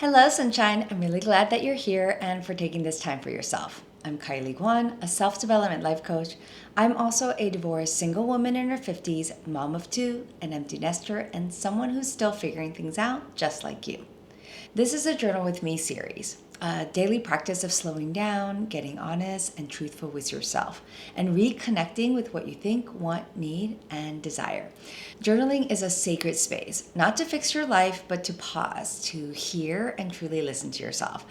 Hello, Sunshine. I'm really glad that you're here and for taking this time for yourself. I'm Kylie Kwon, a self development life coach. I'm also a divorced single woman in her 50s, mom of two, an empty nester, and someone who's still figuring things out just like you. This is a Journal with Me series, a daily practice of slowing down, getting honest and truthful with yourself, and reconnecting with what you think, want, need, and desire. Journaling is a sacred space, not to fix your life, but to pause, to hear, and truly listen to yourself.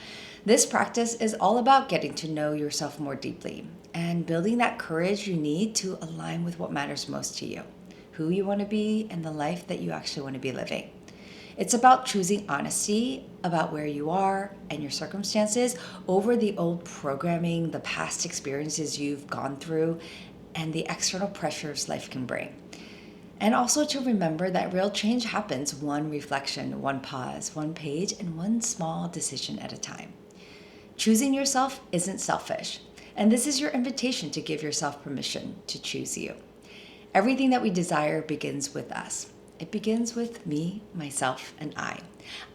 This practice is all about getting to know yourself more deeply and building that courage you need to align with what matters most to you, who you want to be, and the life that you actually want to be living. It's about choosing honesty about where you are and your circumstances over the old programming, the past experiences you've gone through, and the external pressures life can bring. And also to remember that real change happens one reflection, one pause, one page, and one small decision at a time. Choosing yourself isn't selfish, and this is your invitation to give yourself permission to choose you. Everything that we desire begins with us. It begins with me, myself, and I.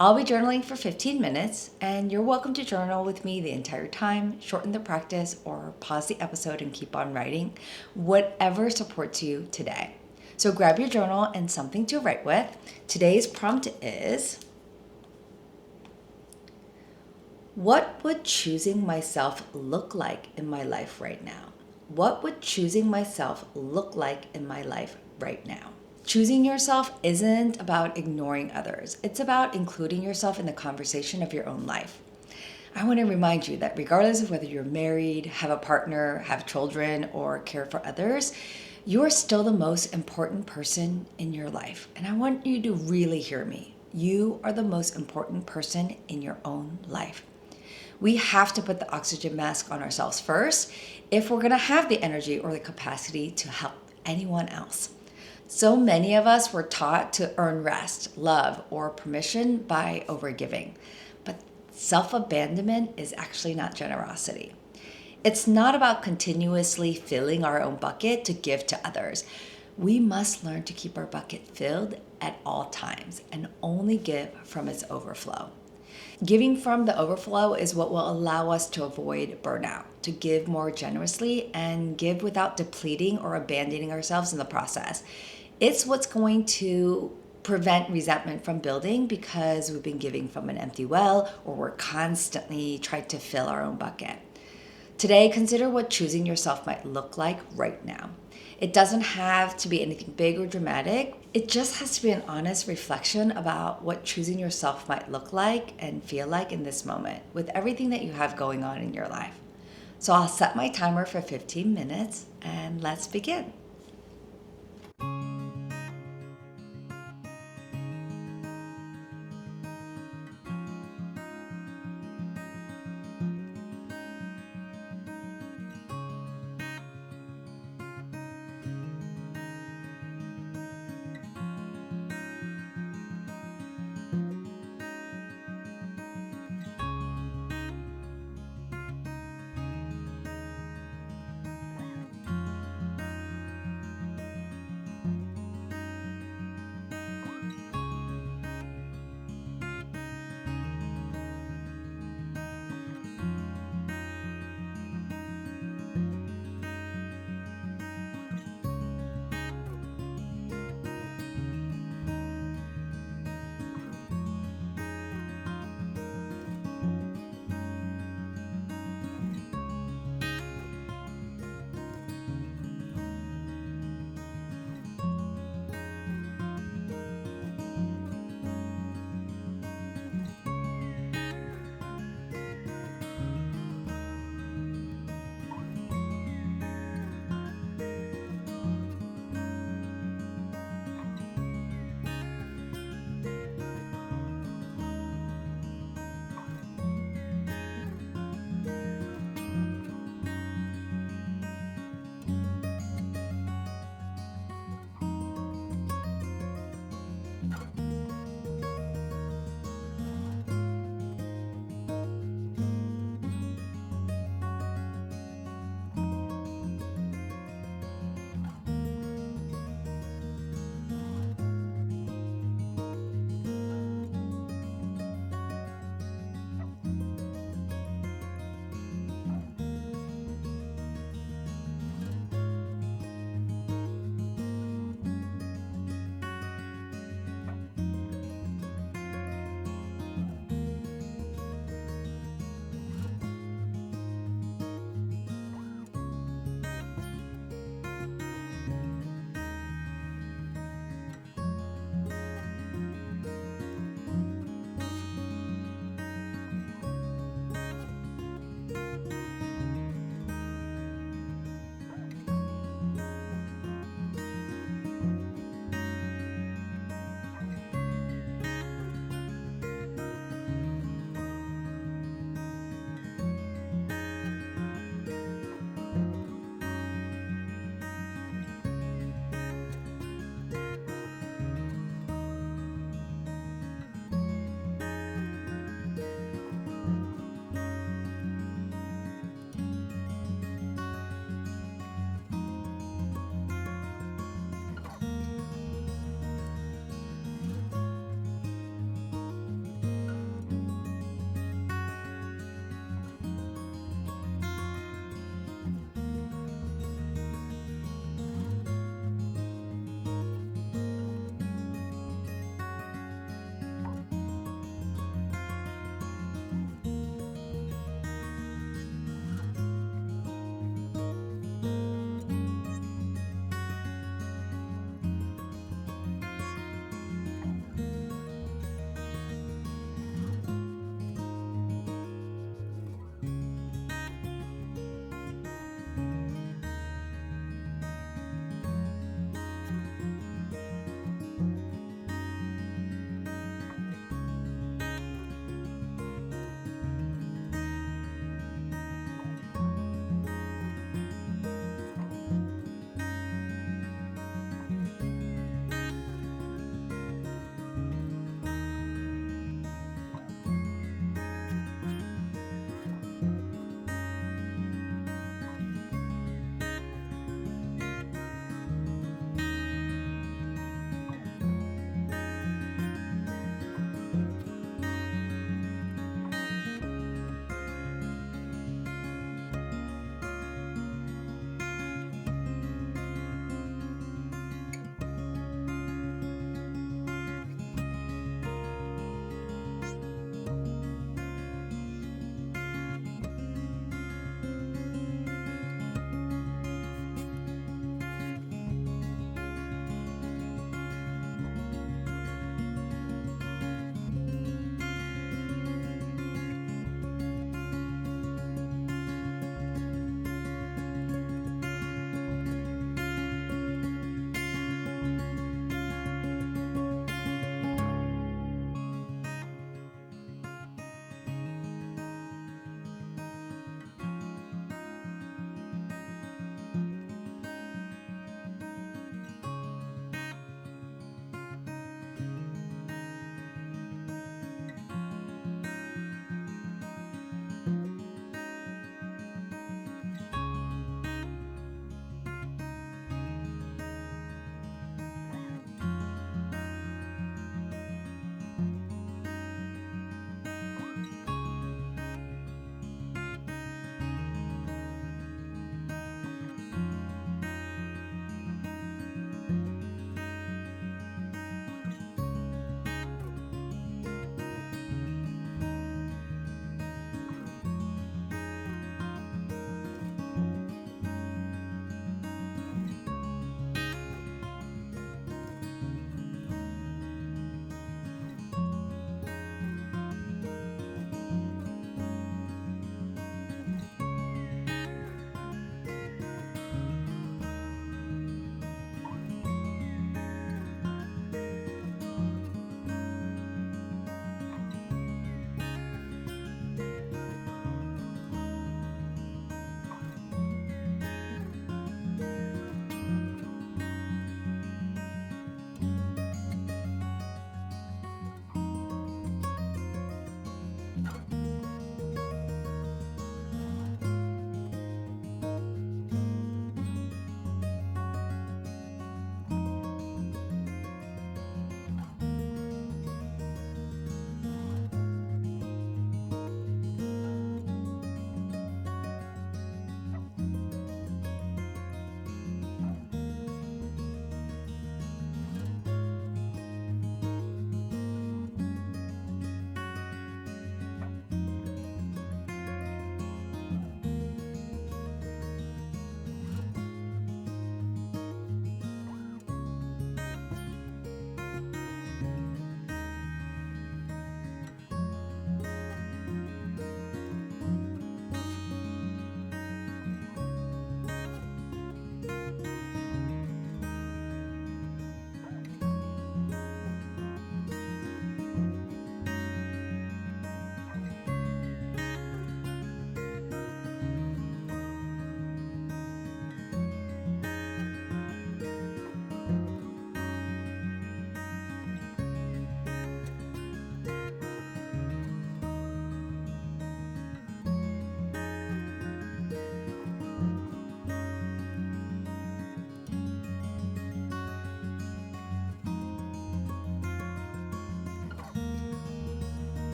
I'll be journaling for 15 minutes, and you're welcome to journal with me the entire time, shorten the practice, or pause the episode and keep on writing, whatever supports you today. So grab your journal and something to write with. Today's prompt is, what would choosing myself look like in my life right now? What would choosing myself look like in my life right now? Choosing yourself isn't about ignoring others. It's about including yourself in the conversation of your own life. I want to remind you that regardless of whether you're married, have a partner, have children, or care for others, you're still the most important person in your life. And I want you to really hear me. You are the most important person in your own life. We have to put the oxygen mask on ourselves first if we're going to have the energy or the capacity to help anyone else. So many of us were taught to earn rest, love, or permission by overgiving. But self-abandonment is actually not generosity. It's not about continuously filling our own bucket to give to others. We must learn to keep our bucket filled at all times and only give from its overflow. Giving from the overflow is what will allow us to avoid burnout, to give more generously, and give without depleting or abandoning ourselves in the process. It's what's going to prevent resentment from building because we've been giving from an empty well or we're constantly trying to fill our own bucket. Today, consider what choosing yourself might look like right now. It doesn't have to be anything big or dramatic. It just has to be an honest reflection about what choosing yourself might look like and feel like in this moment with everything that you have going on in your life. So I'll set my timer for 15 minutes and let's begin.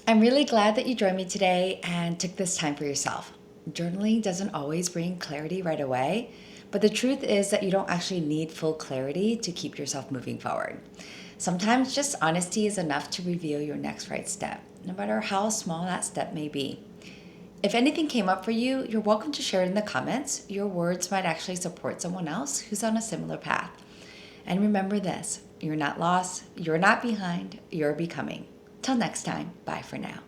I'm really glad that you joined me today and took this time for yourself. Journaling doesn't always bring clarity right away, but the truth is that you don't actually need full clarity to keep yourself moving forward. Sometimes just honesty is enough to reveal your next right step, no matter how small that step may be. If anything came up for you, you're welcome to share it in the comments. Your words might actually support someone else who's on a similar path. And remember this, you're not lost, you're not behind, you're becoming. Till next time, bye for now.